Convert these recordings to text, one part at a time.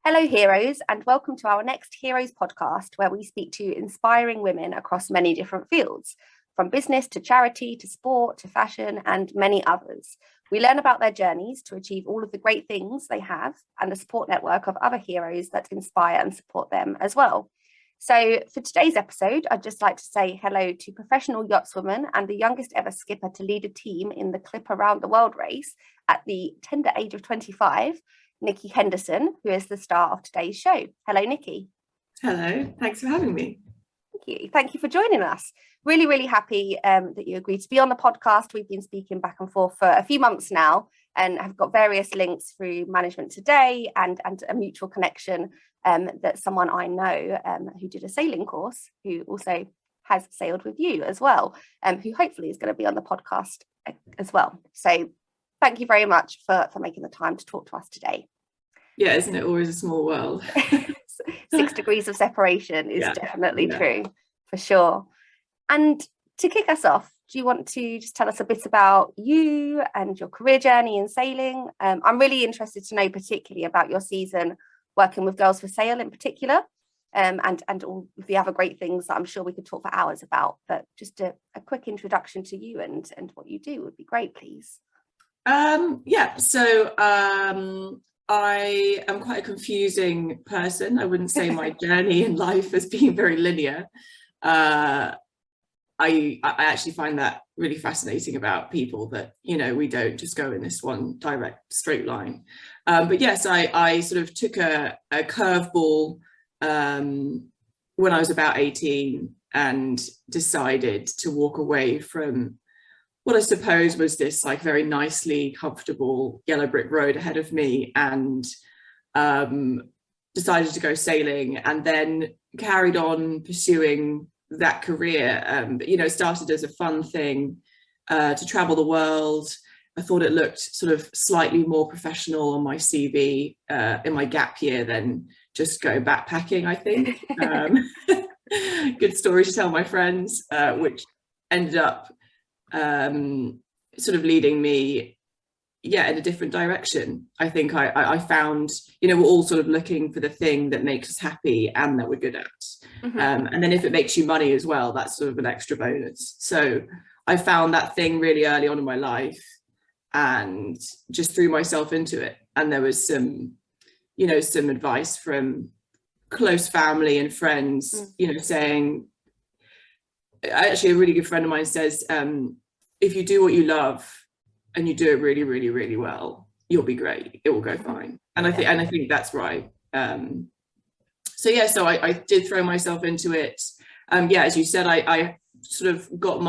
Hello, heroes, and welcome to our next Heroes podcast, where we speak to inspiring women across many different fields, from business to charity to sport to fashion and many others. We learn about their journeys to achieve all of the great things they have and the support network of other heroes that inspire and support them as well. So for today's episode, I'd just like to say hello to professional yachtswoman and the youngest ever skipper to lead a team in the Clip Around the World race at the tender age of 25, Nikki Henderson, who is the star of today's show. Hello, Nikki. Hello, thanks for having me. Thank you for joining us. Really, really happy that you agreed to be on the podcast. We've been speaking back and forth for a few months now and have got various links through Management Today and a mutual connection that someone I know who did a sailing course, who also has sailed with you as well, who hopefully is going to be on the podcast as well. So thank you very much for making the time to talk to us today. Yeah, isn't it always a small world? 6 degrees of separation is definitely true, for sure. And to kick us off, do you want to just tell us a bit about you and your career journey in sailing? I'm really interested to know particularly about your season working with Girls for Sail in particular, and all the other great things that I'm sure we could talk for hours about. But just a quick introduction to you and what you do would be great, please. I am quite a confusing person. I wouldn't say my journey in life has been very linear. I actually find that really fascinating about people that, we don't just go in this one direct straight line. But yes, I sort of took a curveball when I was about 18 and decided to walk away from what I suppose was this like very nicely comfortable yellow brick road ahead of me, and decided to go sailing, and then carried on pursuing that career. Started as a fun thing to travel the world. I thought it looked sort of slightly more professional on my CV in my gap year than just go backpacking, I think. Good story to tell my friends, which ended up sort of leading me in a different direction. I think I found, we're all sort of looking for the thing that makes us happy and that we're good at. Mm-hmm. And then if it makes you money as well, that's sort of an extra bonus. So I found that thing really early on in my life and just threw myself into it. And there was some advice from close family and friends, saying, actually a really good friend of mine says, if you do what you love and you do it really, really, really well, you'll be great. It will go fine. And I think that's right. So I did throw myself into it. As you said, I sort of got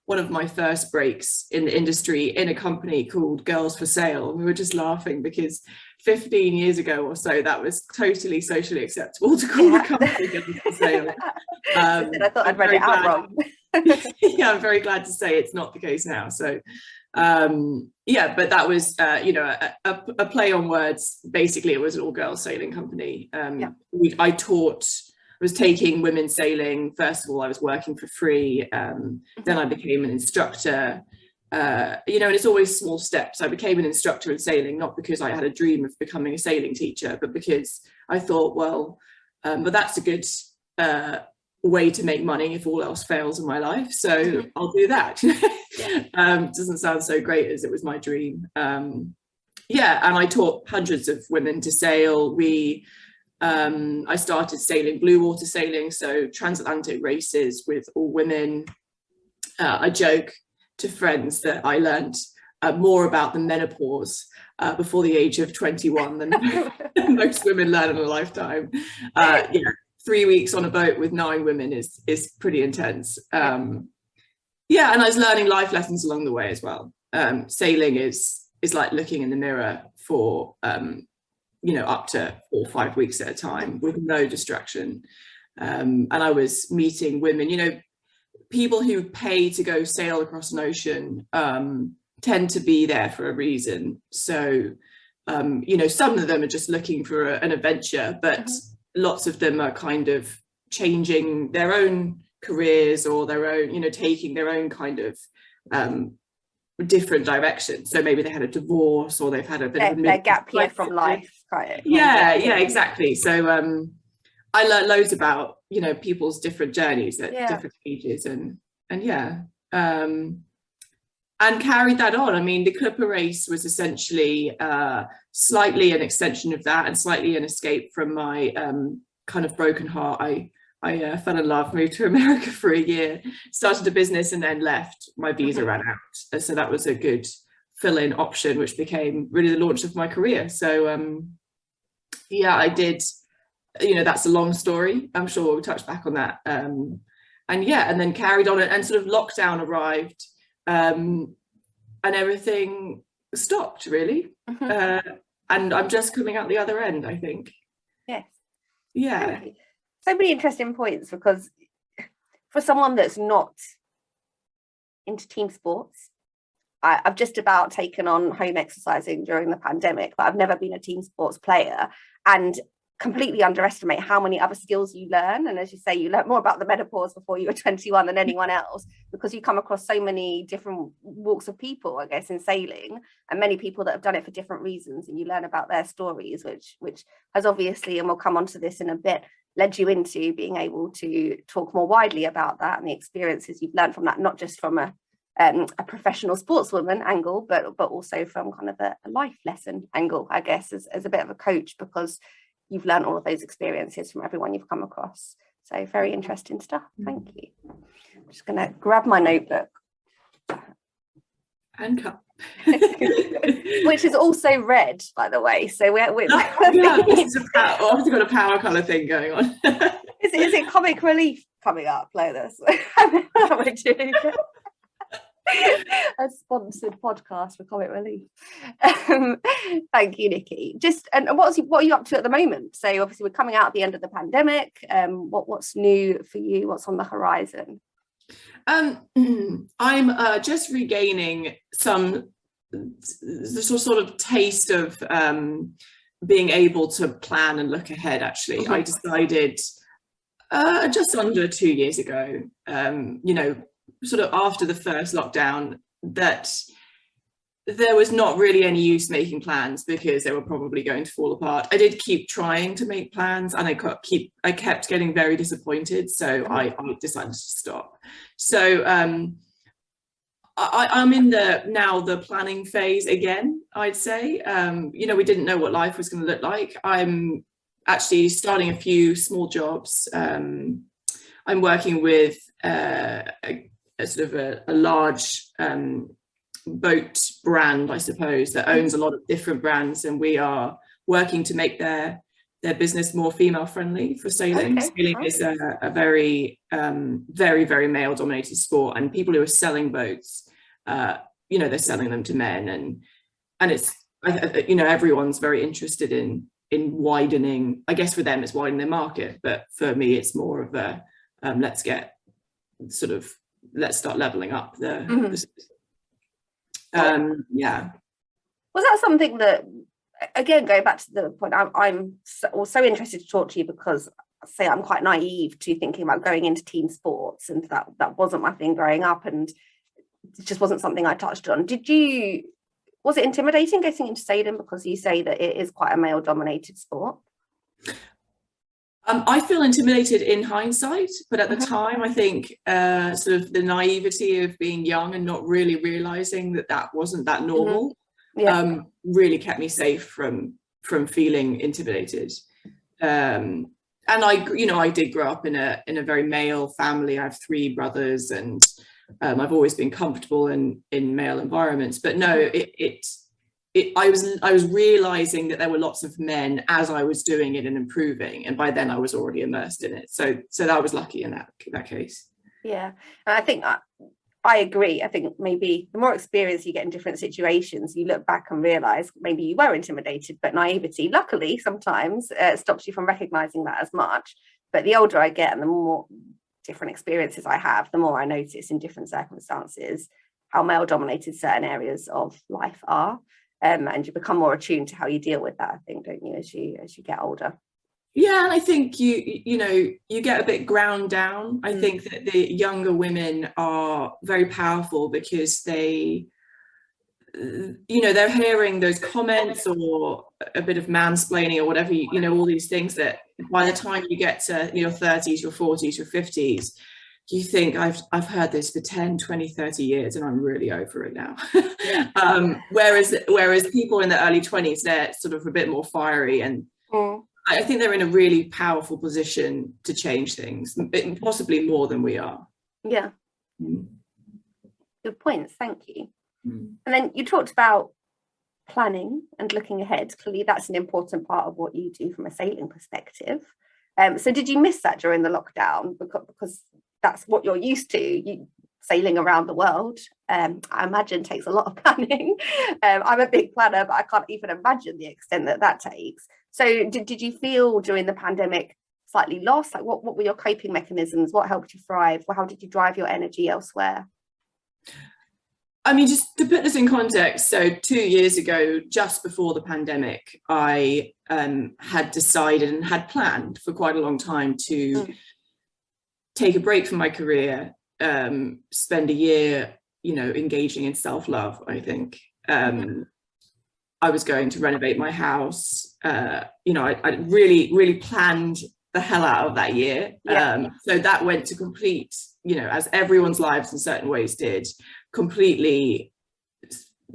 one of my first breaks in the industry in a company called Girls for Sail. And we were just laughing because 15 years ago or so, that was totally socially acceptable to call a company Girls for Sail. I thought I'd read it out wrong. I'm very glad to say it's not the case now. So, but that was, a play on words. Basically, it was an all-girls sailing company. I was taking women sailing. First of all, I was working for free. Then I became an instructor. And it's always small steps. I became an instructor in sailing, not because I had a dream of becoming a sailing teacher, but because I thought, but that's a good way to make money if all else fails in my life. So I'll do that. Doesn't sound so great as it was my dream. And I taught hundreds of women to sail. I started sailing blue water sailing, so transatlantic races with all women. I joke to friends that I learned more about the menopause before the age of 21 than most women learn in a lifetime. 3 weeks on a boat with 9 women is pretty intense. And I was learning life lessons along the way as well. Sailing is like looking in the mirror for up to 4 or 5 weeks at a time with no distraction. And I was meeting women, people who pay to go sail across an ocean tend to be there for a reason. So, some of them are just looking for an adventure, but lots of them are kind of changing their own careers or their own, taking their own kind of different directions. So maybe they had a divorce, or they've had a bit of a gap year from life. Yeah, exactly. So I learned loads about, you know, people's different journeys at different ages, and and carried that on. I mean, the Clipper race was essentially slightly an extension of that, and slightly an escape from my kind of broken heart. I fell in love, moved to America for a year, started a business, and then left. My visa ran out. So that was a good fill-in option, which became really the launch of my career. So yeah, I did, you know, that's a long story. I'm sure we'll touch back on that. And yeah, and then carried on, and sort of lockdown arrived, and everything stopped, really. And I'm just coming out the other end, I think. Yes. Yeah. So many interesting points, because for someone that's not into team sports, I've just about taken on home exercising during the pandemic, but I've never been a team sports player, and completely underestimate how many other skills you learn. And as you say, you learn more about the menopause before you were 21 than anyone else, because you come across so many different walks of people, I guess, in sailing, and many people that have done it for different reasons, and you learn about their stories, which has obviously, and we'll come on to this in a bit, led you into being able to talk more widely about that and the experiences you've learned from that, not just from a professional sportswoman angle, but also from kind of a life lesson angle, I guess, as a bit of a coach, because you've learned all of those experiences from everyone you've come across. So very interesting stuff. Thank you. I'm just going to grab my notebook. And cup. Which is also red, by the way. So we're yeah, this is I've got a power colour thing going on. Is it Comic Relief coming up like this? We're doing a sponsored podcast for Comic Relief. Thank you, Nikki. Just, and what are you up to at the moment? So obviously we're coming out at the end of the pandemic. What's new for you? What's on the horizon? I'm just regaining some sort of taste of being able to plan and look ahead. Actually, I decided just under 2 years ago, you know, sort of after the first lockdown, that there was not really any use making plans, because they were probably going to fall apart. I did keep trying to make plans, and I kept getting very disappointed, so I decided to stop. So I'm in the planning phase again, I'd say. You know, we didn't know what life was going to look like. I'm actually starting a few small jobs. I'm working with a sort of a large boat brand, I suppose, that owns a lot of different brands, and we are working to make their business more female friendly for sailing. Okay. Sailing is a very very male dominated sport, and people who are selling boats, you know, they're selling them to men, and it's, you know, everyone's very interested in widening. I guess for them it's widening their market, but for me it's more of a let's start leveling up the yeah. Was that something that, again, going back to the point, I'm so interested to talk to you, because say I'm quite naive to thinking about going into team sports, and that wasn't my thing growing up, and it just wasn't something I touched on. Was it intimidating getting into sailing, because you say that it is quite a male dominated sport? I feel intimidated in hindsight, but at the time, I think sort of the naivety of being young and not really realizing that wasn't that normal, really kept me safe from feeling intimidated. And I did grow up in a very male family. I have 3 brothers, and I've always been comfortable in male environments. But no, I was realizing that there were lots of men as I was doing it and improving, and by then I was already immersed in it. So I was lucky in that case. Yeah, and I think I agree. I think maybe the more experience you get in different situations, you look back and realize maybe you were intimidated, but naivety, luckily, sometimes stops you from recognizing that as much. But the older I get and the more different experiences I have, the more I notice in different circumstances how male dominated certain areas of life are. And you become more attuned to how you deal with that, I think, don't you, as you get older? Yeah, and I think you know, you get a bit ground down. I think that the younger women are very powerful, because they they're hearing those comments or a bit of mansplaining or whatever, all these things that by the time you get to your 30s, your 40s, your 50s, you think I've heard this for 10, 20, 30 years and I'm really over it now. Whereas people in the early 20s, they're sort of a bit more fiery, and I think they're in a really powerful position to change things, possibly more than we are. Yeah. Good points, thank you. And then you talked about planning and looking ahead. Clearly that's an important part of what you do from a sailing perspective. So did you miss that during the lockdown? Because that's what you're used to, you sailing around the world. I imagine takes a lot of planning. I'm a big planner, but I can't even imagine the extent that takes. So did you feel during the pandemic slightly lost? Like what were your coping mechanisms? What helped you thrive? How did you drive your energy elsewhere? I mean, just to put this in context, so 2 years ago, just before the pandemic, I had decided and had planned for quite a long time to take a break from my career, spend a year, engaging in self-love, I think. I was going to renovate my house. I really, really planned the hell out of that year. So that went to complete, as everyone's lives in certain ways completely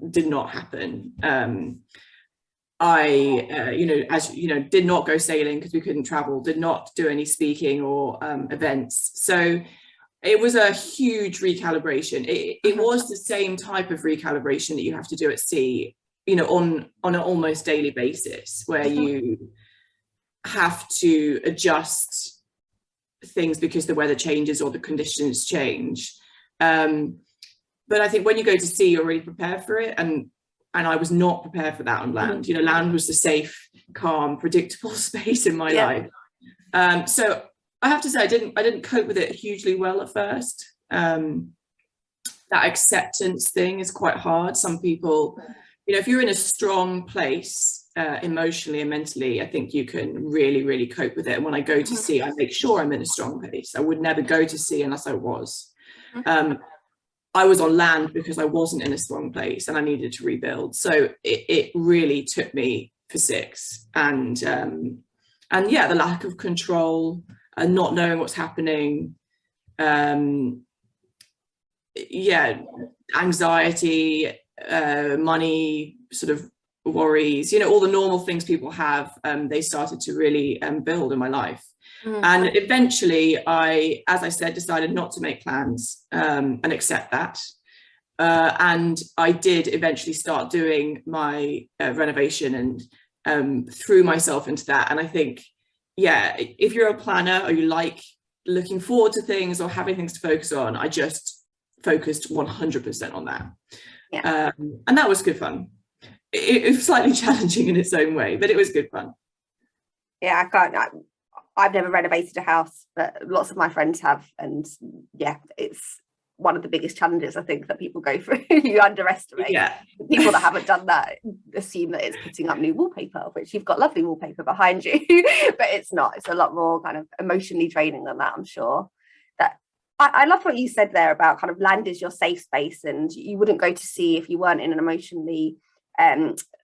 did not happen. I did not go sailing because we couldn't travel, did not do any speaking or events. So it was a huge recalibration. It was the same type of recalibration that you have to do at sea, on an almost daily basis, where you have to adjust things because the weather changes or the conditions change. But I think when you go to sea, you're already prepared for it. And I was not prepared for that on land. Land was the safe, calm, predictable space in my life. So I have to say, I didn't cope with it hugely well at first. That acceptance thing is quite hard. Some people, if you're in a strong place emotionally and mentally, I think you can really, really cope with it. And when I go to sea, I make sure I'm in a strong place. I would never go to sea unless I was. I was on land because I wasn't in a strong place and I needed to rebuild. So it really took me for 6. And the lack of control and not knowing what's happening. Anxiety, money, sort of worries, all the normal things people have, they started to really build in my life. And eventually I, as I said, decided not to make plans and accept that. And I did eventually start doing my renovation and threw myself into that. And I think, if you're a planner or you like looking forward to things or having things to focus on, I just focused 100% on that. And that was good fun. It was slightly challenging in its own way, but it was good fun. I've never renovated a house, but lots of my friends have, and it's one of the biggest challenges I think that people go through. You underestimate people that haven't done that, assume that it's putting up new wallpaper, which you've got lovely wallpaper behind you, but it's not. It's a lot more kind of emotionally draining than that, I'm sure. That I love what you said there about kind of land is your safe space, and you wouldn't go to sea if you weren't in an emotionally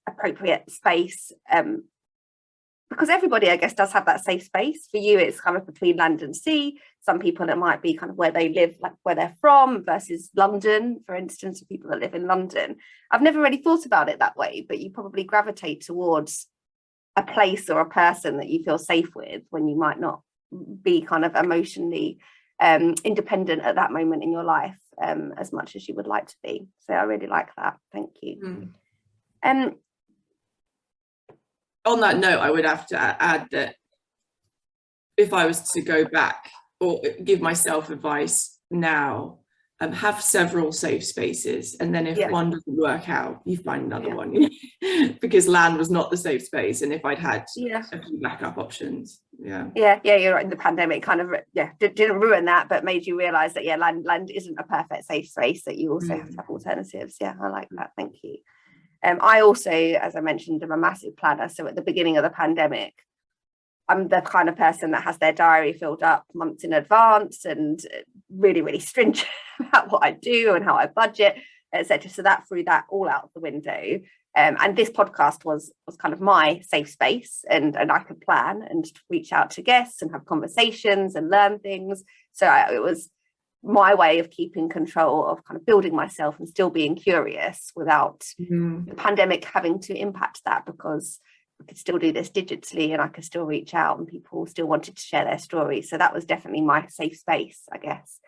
appropriate space. Because everybody, I guess, does have that safe space. For you, it's kind of between land and sea. Some people, it might be kind of where they live, like where they're from versus London, for instance, for people that live in London. I've never really thought about it that way, but you probably gravitate towards a place or a person that you feel safe with when you might not be kind of emotionally independent at that moment in your life as much as you would like to be. So I really like that. Thank you. On that note, I would have to add that if I was to go back or give myself advice now, have several safe spaces, and then if one doesn't work out, you find another one. Because land was not the safe space, and if I'd had a few backup options. You're right. In the pandemic kind of didn't ruin that, but made you realize that land isn't a perfect safe space, that you also have to have alternatives. I like that. Thank you. I also, as I mentioned, am a massive planner. So at the beginning of the pandemic, I'm the kind of person that has their diary filled up months in advance and really, really stringent about what I do and how I budget. etc. So that threw that all out the window. And this podcast was kind of my safe space, and I could plan and reach out to guests and have conversations and learn things. So it was my way of keeping control of kind of building myself and still being curious without the pandemic having to impact that, because I could still do this digitally and I could still reach out and people still wanted to share their stories. So that was definitely my safe space, I guess.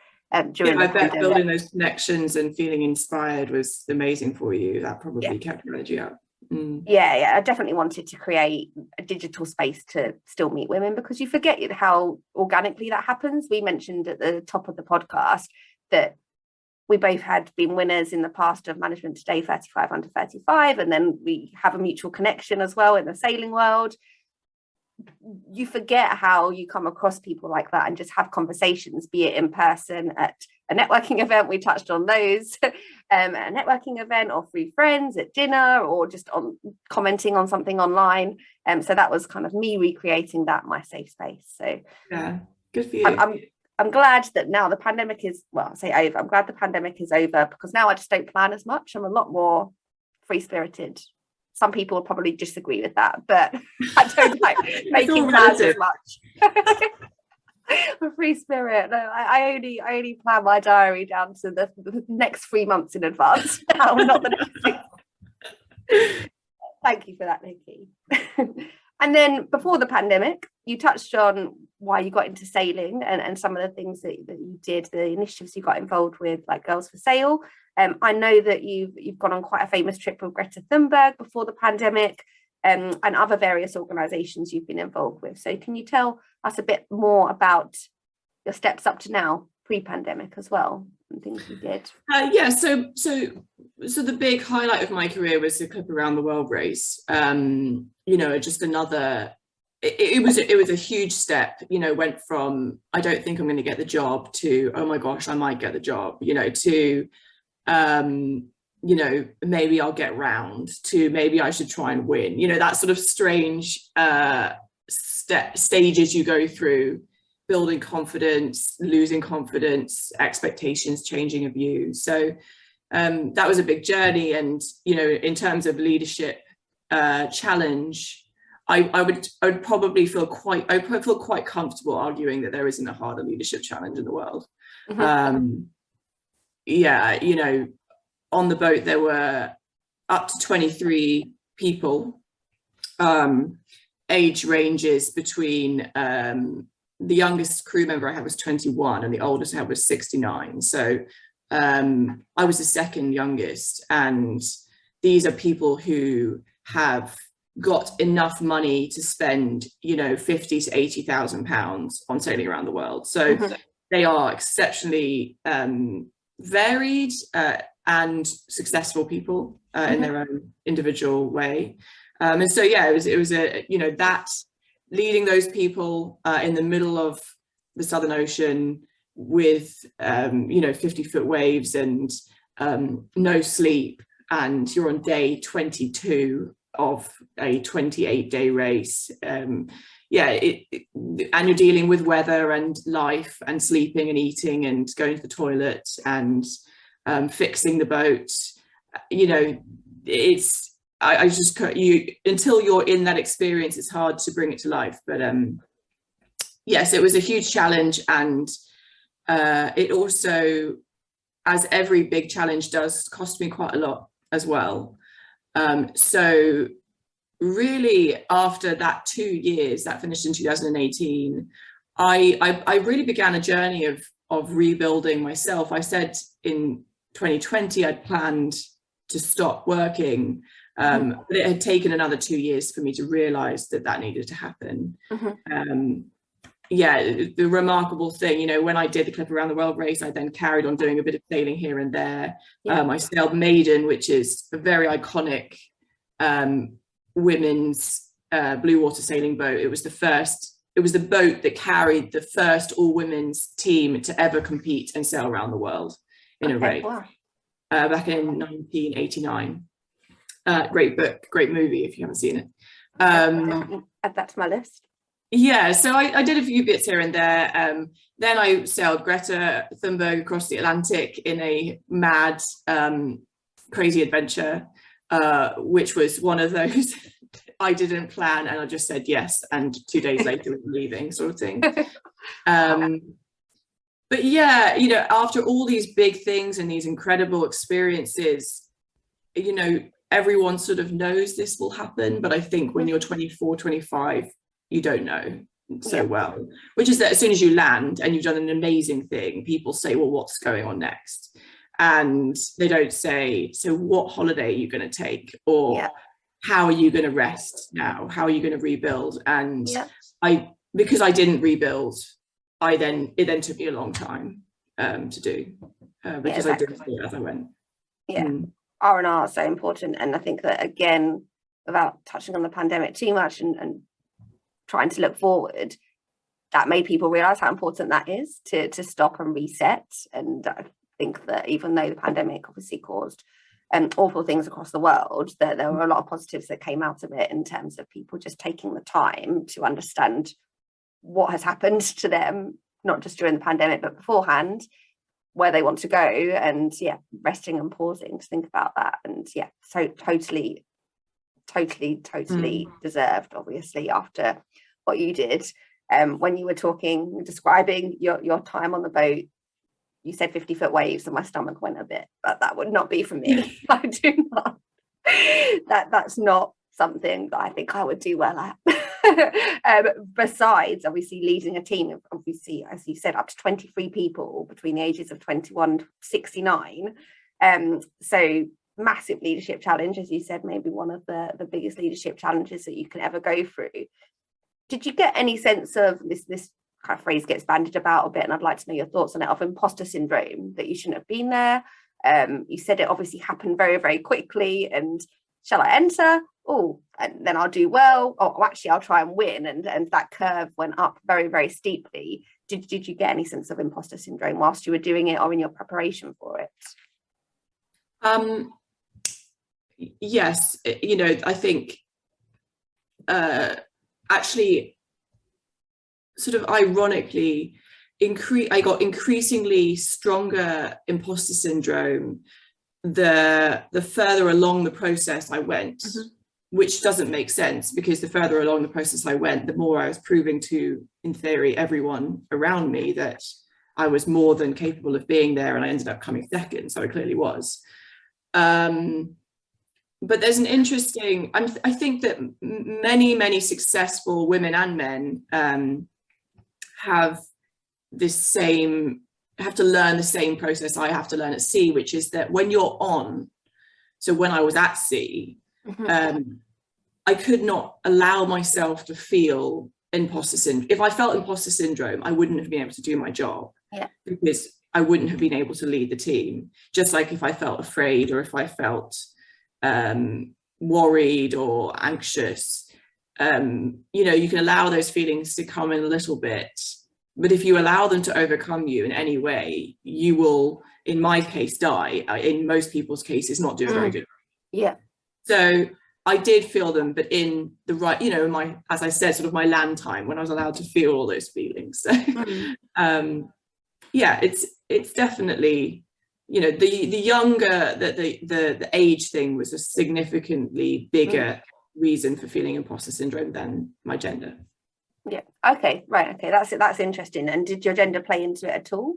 During I bet building those connections and feeling inspired was amazing for you. That probably kept your energy up. Yeah, I definitely wanted to create a digital space to still meet women, because you forget how organically that happens. We mentioned at the top of the podcast that we both had been winners in the past of Management Today 35 under 35, and then we have a mutual connection as well in the sailing world. You forget how you come across people like that and just have conversations, be it in person at a networking event, we touched on those, a networking event, or through friends at dinner, or just on commenting on something online. So that was kind of me recreating that, my safe space. So yeah, good for you. I'm glad that now the pandemic is, well, I say over, I'm glad the pandemic is over, because now I just don't plan as much. I'm a lot more free-spirited. Some people will probably disagree with that, but I don't like making plans as much. A free spirit. No, I only plan my diary down to the next 3 months in advance. Now, not the next 6. Thank you for that, Nikki. And then before the pandemic, you touched on why you got into sailing and some of the things that you did, the initiatives you got involved with, like Girls for Sail. I know that you've gone on quite a famous trip with Greta Thunberg before the pandemic, and other various organisations you've been involved with. So can you tell us a bit more about your steps up to now, pre-pandemic as well, and things you did? So the big highlight of my career was the Clip Around the World race. Just another. It was a huge step. Went from I don't think I'm going to get the job to oh my gosh I might get the job. To maybe I'll get round, to maybe I should try and win. That sort of strange stages you go through, building confidence, losing confidence, expectations, changing a view. So that was a big journey. And in terms of leadership challenge, I would probably feel quite comfortable arguing that there isn't a harder leadership challenge in the world. On the boat there were up to 23 people, age ranges between the youngest crew member I had was 21 and the oldest I had was 69. So I was the second youngest, and these are people who have got enough money to spend 50 to 80,000 pounds on sailing around the world. So they are exceptionally varied and successful people in their own individual way. And so it was that leading those people in the middle of the Southern Ocean with 50-foot waves and no sleep, and you're on day 22 of a 28-day race. And you're dealing with weather and life and sleeping and eating and going to the toilet and fixing the boat. It's I just until you're in that experience, it's hard to bring it to life. But yes, it was a huge challenge, and it also, as every big challenge does, cost me quite a lot as well. So really, after that 2 years, that finished in 2018, I really began a journey of rebuilding myself. I said in 2020 I'd planned to stop working, but it had taken another 2 years for me to realize that needed to happen. The remarkable thing, when I did the Clip Around the World race, I then carried on doing a bit of sailing here and there. I sailed Maiden, which is a very iconic women's blue water sailing boat. It was the boat that carried the first all-women's team to ever compete and sail around the world in a race. Wow. Back in 1989. Great book, great movie if you haven't seen it. Add that to my list. So I did a few bits here and there. Then I sailed Greta Thunberg across the Atlantic in a mad crazy adventure, which was one of those I didn't plan and I just said yes, and 2 days later we were leaving, sort of thing. But yeah, you know, after all these big things and these incredible experiences, you know, everyone sort of knows this will happen, but I think when you're 24, 25, you don't know so well, which is that as soon as you land and you've done an amazing thing, people say, well, what's going on next? And they don't say, so what holiday are you going to take? Or how are you going to rest now? How are you going to rebuild? And because I didn't rebuild, it then took me a long time to do, because I didn't do it as I went. R&R are so important. And I think that, again, without touching on the pandemic too much and trying to look forward, that made people realize how important that is to stop and reset. And I think that even though the pandemic obviously caused awful things across the world, that there were a lot of positives that came out of it in terms of people just taking the time to understand what has happened to them, not just during the pandemic, but beforehand, where they want to go, and resting and pausing to think about that. And so totally deserved, obviously, after what you did. When you were describing your time on the boat, you said 50-foot waves and my stomach went a bit, but that would not be for me. I do not, that's not something that I think I would do well at. Besides obviously leading a team of, obviously, as you said, up to 23 people between the ages of 21 to 69, so massive leadership challenge, as you said, maybe one of the biggest leadership challenges that you can ever go through. Did you get any sense of this kind of phrase gets bandied about a bit, and I'd like to know your thoughts on it, of imposter syndrome, that you shouldn't have been there? You said it obviously happened very, very quickly, and shall I enter? Oh, and then I'll do well. Oh, actually, I'll try and win. And that curve went up very, very steeply. Did you get any sense of imposter syndrome whilst you were doing it or in your preparation for it? Yes, you know, I think actually, sort of ironically, I got increasingly stronger imposter syndrome the further along the process I went, which doesn't make sense, because the further along the process I went, the more I was proving to, in theory, everyone around me that I was more than capable of being there, and I ended up coming second, so I clearly was. But there's an interesting, I think that many successful women and men have to learn the same process I have to learn at sea, which is that when you're on, so when I was at sea, I could not allow myself to feel imposter syndrome. If I felt imposter syndrome, I wouldn't have been able to do my job, because I wouldn't have been able to lead the team. Just like if I felt afraid, or if I felt worried or anxious, you know, you can allow those feelings to come in a little bit, but if you allow them to overcome you in any way, you will, in my case, die. In most people's cases, not do a very good job. So I did feel them, but in the right, you know, as I said, sort of my land time, when I was allowed to feel all those feelings. So it's definitely, you know, the younger, the age thing was a significantly bigger reason for feeling imposter syndrome than my gender. Okay, that's interesting. And did your gender play into it at all?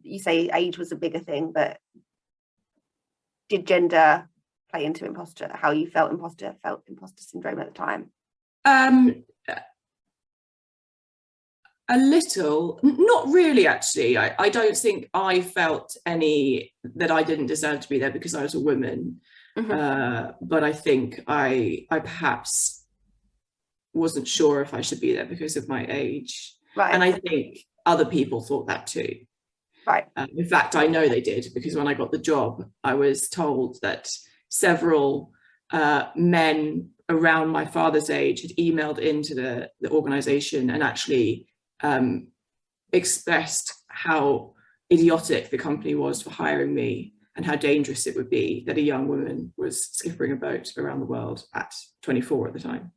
You say age was a bigger thing, but did gender play into how you felt imposter syndrome at the time? A little, not really, actually. I don't think I felt any that I didn't deserve to be there because I was a woman. But I think I perhaps wasn't sure if I should be there because of my age. And I think other people thought that too. In fact, I know they did, because when I got the job, I was told that several men around my father's age had emailed into the organization and actually expressed how idiotic the company was for hiring me, and how dangerous it would be that a young woman was skippering a boat around the world at 24 at the time.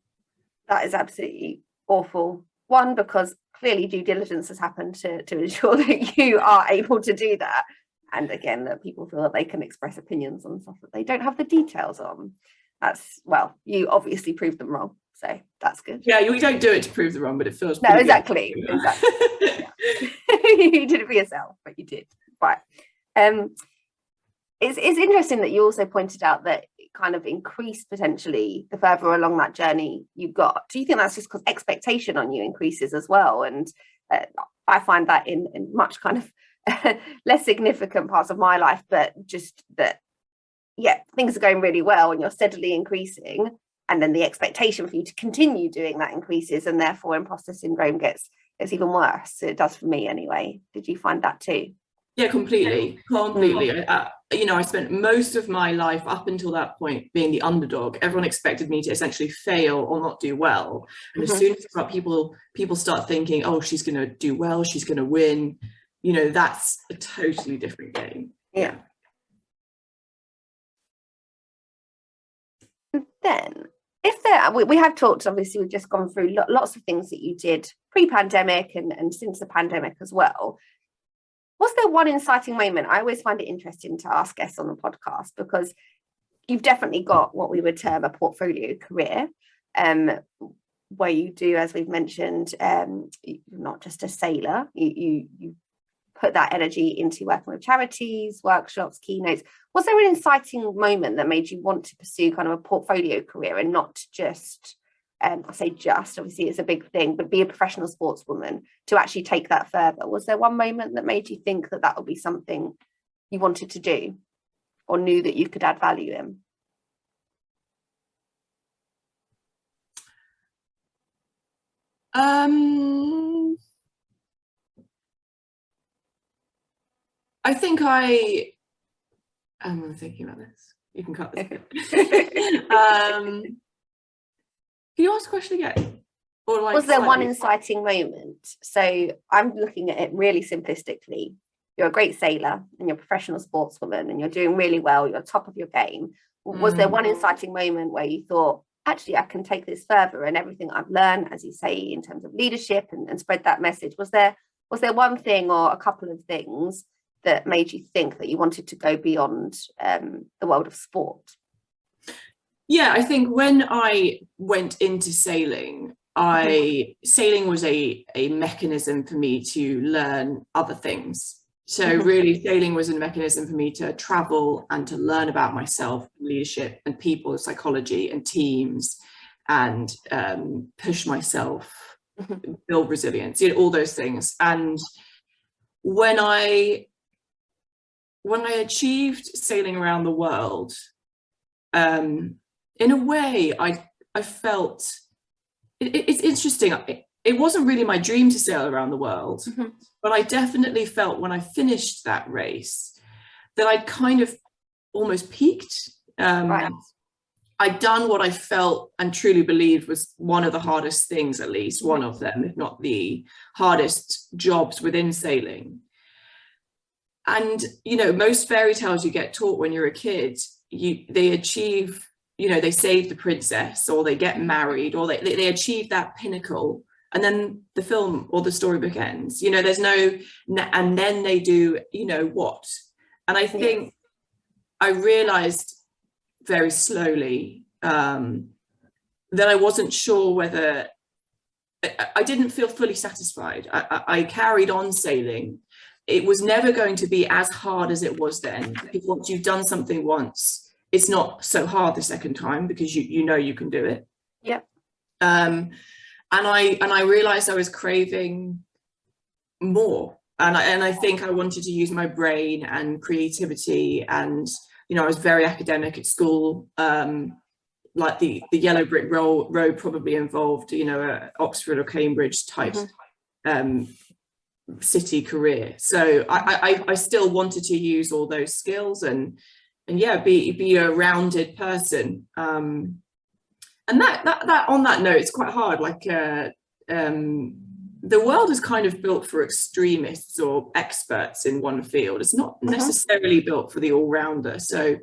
That is absolutely awful. One, because clearly due diligence has happened to ensure that you are able to do that. And again, that people feel that they can express opinions on stuff that they don't have the details on. That's, well, you obviously proved them wrong, so that's good. Yeah, we don't do it to prove them wrong, but it feels no, pretty exactly good. exactly You did it for yourself, but you did. Right. It's interesting that you also pointed out that it kind of increased potentially the further along that journey you got. Do you think that's just because expectation on you increases as well? And I find that in much kind of less significant parts of my life, but just that, yeah, things are going really well and you're steadily increasing, and then the expectation for you to continue doing that increases, and therefore imposter syndrome gets even worse. It does for me anyway. Did you find that too? Yeah, completely. I spent most of my life up until that point being the underdog. Everyone expected me to essentially fail or not do well. And as soon as people start thinking, oh, she's going to do well, she's going to win, that's a totally different game. Yeah. Then, if there, we have talked, obviously, we've just gone through lots of things that you did pre-pandemic and since the pandemic as well. Was there one inciting moment? I always find it interesting to ask guests on the podcast, because you've definitely got what we would term a portfolio career, where you do, as we've mentioned, you're not just a sailor. You put that energy into working with charities, workshops, keynotes. Was there an inciting moment that made you want to pursue kind of a portfolio career and not just, I say just, obviously it's a big thing, but be a professional sportswoman, to actually take that further? Was there one moment that made you think that would be something you wanted to do or knew that you could add value in? I think I'm thinking about this. You can cut this. Can you ask the question again? Or was there one inciting moment? So I'm looking at it really simplistically. You're a great sailor and you're a professional sportswoman and you're doing really well. You're top of your game. Was there one inciting moment where you thought, actually, I can take this further, and everything I've learned, as you say, in terms of leadership and spread that message? Was there one thing or a couple of things that made you think that you wanted to go beyond the world of sport? Yeah, I think when I went into sailing, sailing was a mechanism for me to learn other things. So really, sailing was a mechanism for me to travel and to learn about myself, leadership and people, psychology and teams, and push myself, build resilience, all those things. And when I achieved sailing around the world, in a way, I felt it's interesting. It wasn't really my dream to sail around the world, but I definitely felt when I finished that race that I'd kind of almost peaked. Right. I'd done what I felt and truly believed was one of the hardest things, at least one of them, if not the hardest jobs within sailing. And, most fairy tales you get taught when you're a kid, they achieve, they save the princess, or they get married, or they achieve that pinnacle. And then the film or the storybook ends, there's no, and then they do, what? And I think I realized very slowly that I wasn't sure whether, I didn't feel fully satisfied. I carried on sailing. It was never going to be as hard as it was then, because once you've done something once, it's not so hard the second time, because you can do it. Yep. And I realized I was craving more, and I think I wanted to use my brain and creativity, and I was very academic at school. Like the yellow brick road probably involved a Oxford or Cambridge type city career. So I still wanted to use all those skills and be a rounded person. And that on that note, it's quite hard. Like the world is kind of built for extremists or experts in one field. It's not necessarily built for the all-rounder. So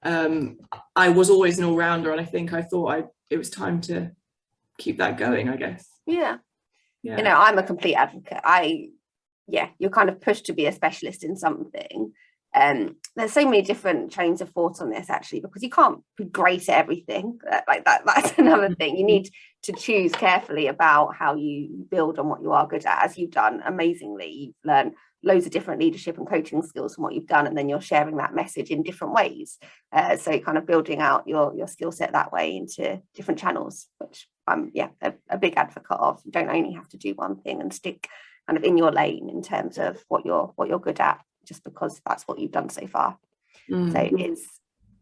I was always an all-rounder, and I think I thought it was time to keep that going, I guess. Yeah. I'm a complete advocate. You're kind of pushed to be a specialist in something, There's so many different trains of thought on this, actually, because you can't be great at everything. That's another thing. You need to choose carefully about how you build on what you are good at, as you've done amazingly. You've learned loads of different leadership and coaching skills from what you've done, and then you're sharing that message in different ways. So kind of building out your skill set that way into different channels, which I'm a big advocate of. You don't only have to do one thing and stick kind of in your lane in terms of what you're good at, just because that's what you've done so far. So it's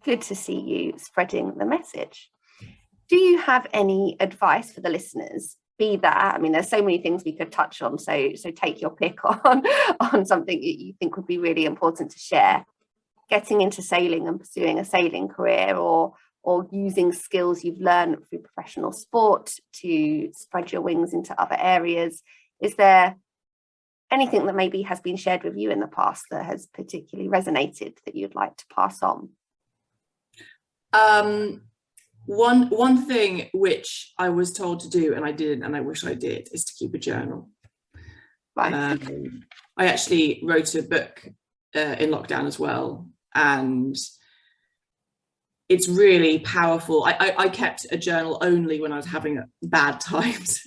good to see you spreading the message. Do you have any advice for the listeners? Be that, I mean, there's so many things we could touch on, so take your pick on something that you think would be really important to share. Getting into sailing and pursuing a sailing career, or using skills you've learned through professional sport to spread your wings into other areas. Is there anything that maybe has been shared with you in the past that has particularly resonated that you'd like to pass on? One thing which I was told to do and I didn't, and I wish I did, is to keep a journal. Right. I actually wrote a book in lockdown as well, and it's really powerful. I kept a journal only when I was having bad times.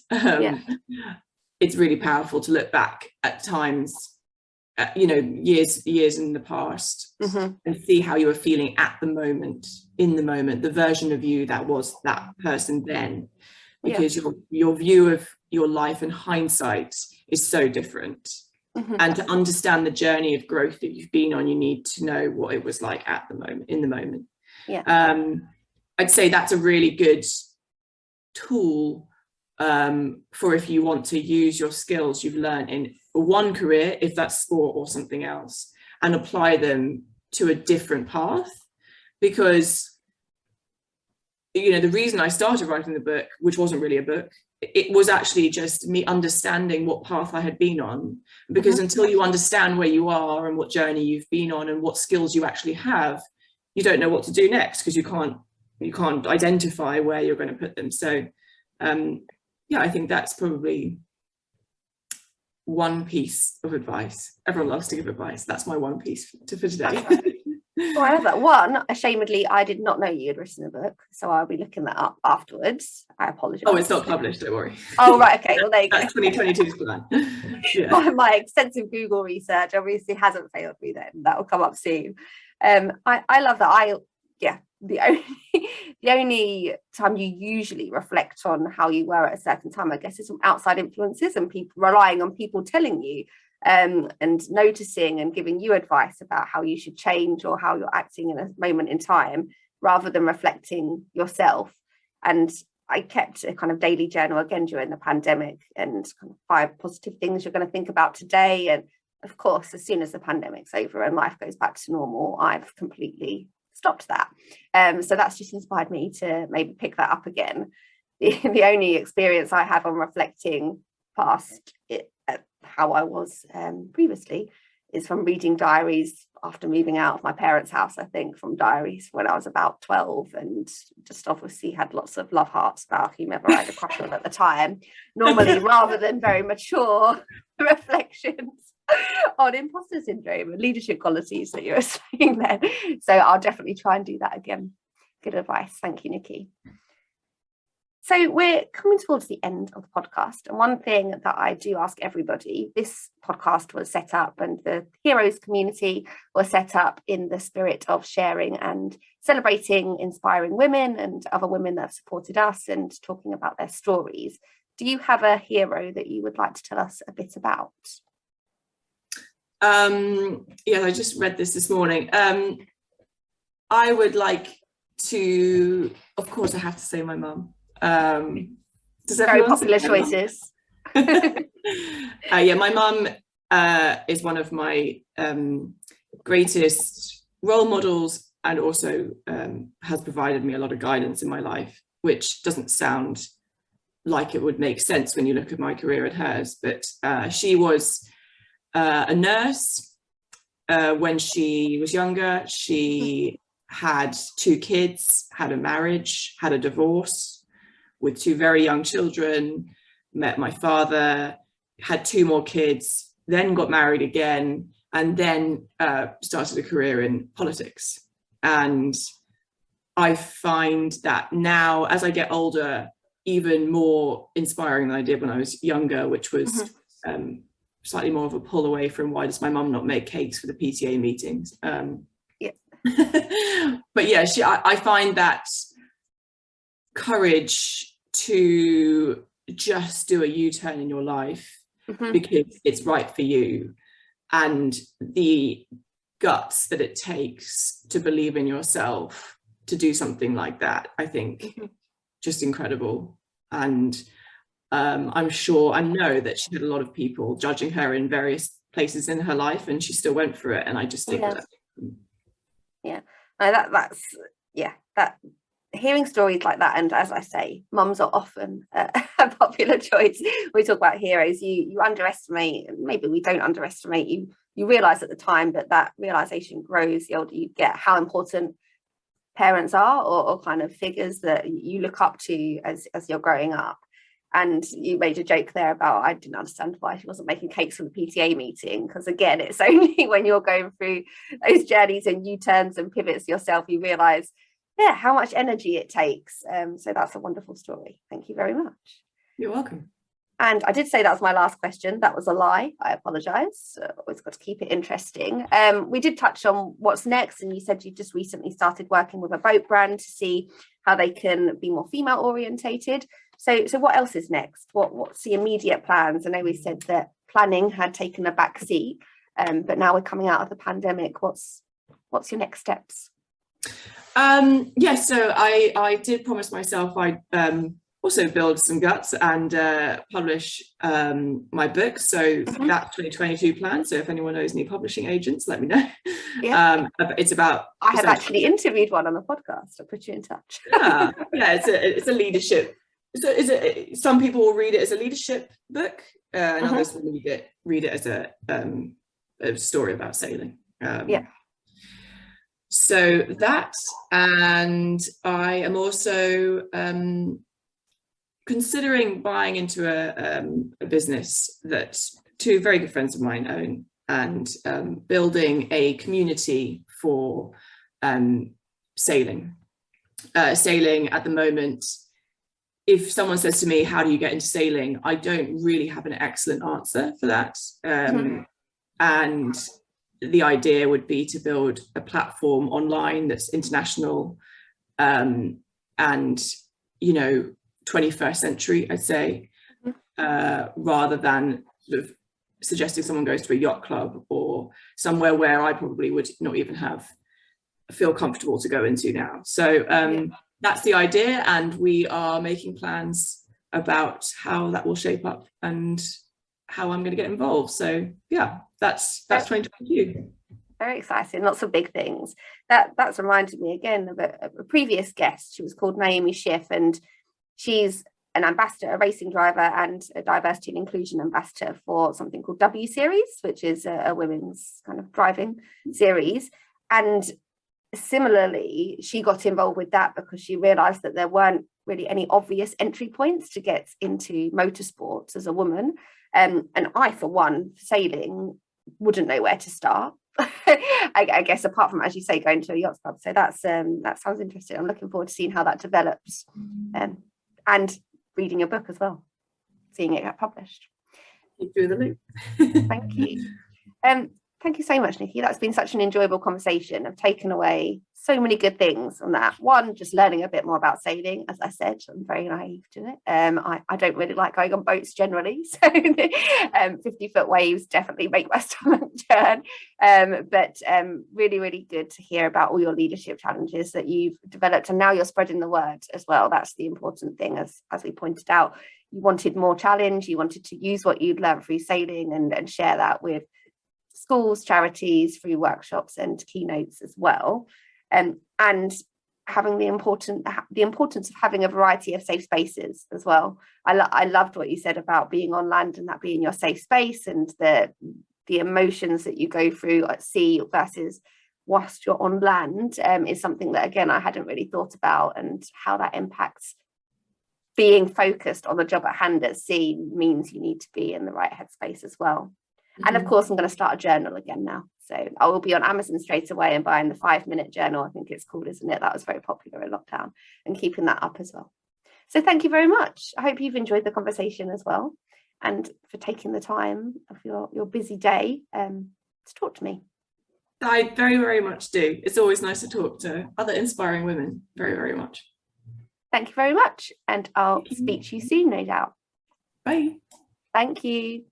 It's really powerful to look back at times, years in the past, and see how you were feeling at the moment, in the moment, the version of you that was that person then, because your view of your life in hindsight is so different. And to understand the journey of growth that you've been on, you need to know what it was like at the moment, in the moment. I'd say that's a really good tool for if you want to use your skills you've learned in one career, if that's sport or something else, and apply them to a different path. Because the reason I started writing the book, which wasn't really a book, it was actually just me understanding what path I had been on. Because until you understand where you are and what journey you've been on and what skills you actually have, you don't know what to do next, because you can't identify where you're going to put them. So I think that's probably one piece of advice. Everyone loves to give advice. That's my one piece for today. Well, I have that one. Ashamedly, I did not know you had written a book, so I'll be looking that up afterwards. I apologise. Oh, it's not published, don't worry. Oh, right, okay. Well, there you go. That's 2022's plan. My extensive Google research obviously hasn't failed me then. That will come up soon. I love that. The only time you usually reflect on how you were at a certain time, I guess, is from outside influences and people relying on people telling you and noticing and giving you advice about how you should change or how you're acting in a moment in time, rather than reflecting yourself. And I kept a kind of daily journal again during the pandemic, and kind of 5 positive things you're going to think about today. And of course, as soon as the pandemic's over and life goes back to normal, I've completely stopped that. So that's just inspired me to maybe pick that up again. The only experience I have on reflecting past how I was previously is from reading diaries after moving out of my parents' house, I think, from diaries when I was about 12, and just obviously had lots of love hearts about whomever I had a crush on at the time, normally rather than very mature reflections on imposter syndrome and leadership qualities that you were saying then. So I'll definitely try and do that again. Good advice. Thank you, Nikki. So we're coming towards the end of the podcast. And one thing that I do ask everybody, this podcast was set up and the HER.oes community was set up in the spirit of sharing and celebrating inspiring women and other women that have supported us and talking about their stories. Do you have a hero that you would like to tell us a bit about? I just read this morning. I would like to, of course, I have to say my mum. Very popular choices. My mum is one of my greatest role models, and also has provided me a lot of guidance in my life, which doesn't sound like it would make sense when you look at my career at hers, but she was a nurse when she was younger. She had 2 kids, had a marriage, had a divorce with 2 very young children, met my father, had 2 more kids, then got married again, and then started a career in politics. And I find that now, as I get older, even more inspiring than I did when I was younger, which was slightly more of a pull away from why does my mum not make cakes for the PTA meetings. But yeah, I find that courage to just do a U-turn in your life because it's right for you, and the guts that it takes to believe in yourself to do something like that, I think just incredible. And I'm sure, I know that she had a lot of people judging her in various places in her life, and she still went for it. And I just think that hearing stories like that, and as I say, mums are often a popular choice. We talk about heroes. You underestimate, maybe we don't underestimate, you realize at the time, but that realization grows the older you get, how important parents are, or kind of figures that you look up to as you're growing up. And you made a joke there about, I didn't understand why she wasn't making cakes for the PTA meeting, because again, it's only when you're going through those journeys and U-turns and pivots yourself, you realize how much energy it takes. So that's a wonderful story. Thank you very much. You're welcome. And I did say that was my last question. That was a lie. I apologise. Always got to keep it interesting. We did touch on what's next, and you said you just recently started working with a boat brand to see how they can be more female orientated. So what else is next? What's the immediate plans? I know we said that planning had taken a back seat, but now we're coming out of the pandemic. What's your next steps? So I did promise myself I'd also build some guts and publish my book. So that's 2022 plan. So if anyone knows any publishing agents, let me know. It's about, I have actually interviewed one on the podcast. I'll put you in touch. It's a leadership. So some people will read it as a leadership book, and others will read it as a story about sailing. So that, and I am also considering buying into a business that two very good friends of mine own, and building a community for sailing. Sailing at the moment, if someone says to me, how do you get into sailing? I don't really have an excellent answer for that. And the idea would be to build a platform online that's international, and 21st century, I'd say, rather than sort of suggesting someone goes to a yacht club or somewhere where I probably would not even feel comfortable to go into now. So that's the idea, and we are making plans about how that will shape up and how I'm going to get involved. So that's 2022. Very exciting, lots of big things. That's reminded me again of a previous guest. She was called Naomi Schiff, and she's an ambassador, a racing driver, and a diversity and inclusion ambassador for something called W Series, which is a women's kind of driving series. And similarly, she got involved with that because she realized that there weren't really any obvious entry points to get into motorsports as a woman. And I, for one, sailing, wouldn't know where to start. I guess, apart from, as you say, going to a yacht club. So that sounds interesting. I'm looking forward to seeing how that develops, and reading your book as well, seeing it get published. Keep through the loop. Thank you. Thank you so much, Nikki. That's been such an enjoyable conversation. I've taken away so many good things from that. One, just learning a bit more about sailing. As I said, I'm very naive to it. I don't really like going on boats generally. So 50-foot waves definitely make my stomach turn. But really, really good to hear about all your leadership challenges that you've developed. And now you're spreading the word as well. That's the important thing, as we pointed out. You wanted more challenge. You wanted to use what you'd learned through sailing and share that with schools, charities, through workshops and keynotes as well, and having the importance of having a variety of safe spaces as well. I loved what you said about being on land and that being your safe space, and the emotions that you go through at sea versus whilst you're on land is something that, again, I hadn't really thought about, and how that impacts being focused on the job at hand at sea means you need to be in the right headspace as well. And of course, I'm going to start a journal again now. So I will be on Amazon straight away and buying the 5-minute journal, I think it's called, isn't it? That was very popular in lockdown, and keeping that up as well. So thank you very much. I hope you've enjoyed the conversation as well, and for taking the time of your busy day to talk to me. I very, very much do. It's always nice to talk to other inspiring women. Very, very much. Thank you very much. And I'll speak to you soon, no doubt. Bye. Thank you.